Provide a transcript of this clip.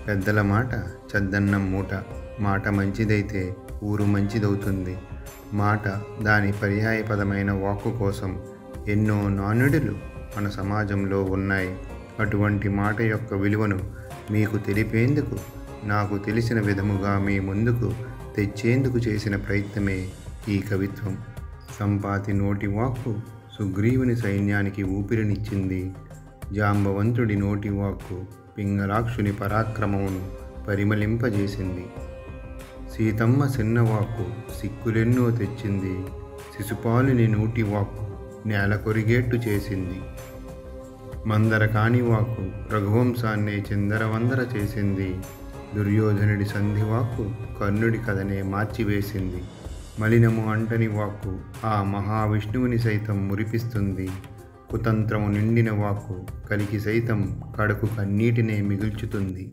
పెద్దల మాట చద్దన్నం మూట. మాట మంచిదైతే ఊరు మంచిదవుతుంది. మాట దాని పర్యాయపదమైన వాక్కు కోసం ఎన్నో నానుడులు మన సమాజంలో ఉన్నాయి. అటువంటి మాట యొక్క విలువను మీకు తెలిపేందుకు, నాకు తెలిసిన విధముగా మీ ముందుకు తెచ్చేందుకు చేసిన ప్రయత్నమే ఈ కవిత్వం. సంపాతి నోటి వాక్కు సుగ్రీవుని సైన్యానికి ఊపిరినిచ్చింది. జాంబవంతుడి నోటి వాక్కు పింగళాక్షుని పరాక్రమమును పరిమళింపజేసింది. సీతమ్మ సిన్నవాక్కు సిక్కులెన్నో తెచ్చింది. శిశుపాలుని నోటి వాక్కు నేల కొరిగేట్టు చేసింది. మందరకాని వాక్కు రఘువంశాన్నే చిందరవందర చేసింది. దుర్యోధనుడి సంధివాక్కు కర్ణుడి కథనే మార్చివేసింది. మలినము అంటని వాక్కు ఆ మహావిష్ణువుని సైతం మురిపిస్తుంది. కుతంత్రము నిండిన వాక్కు కలికి సైతం కడకు కన్నీటినే మిగుల్చుతుంది.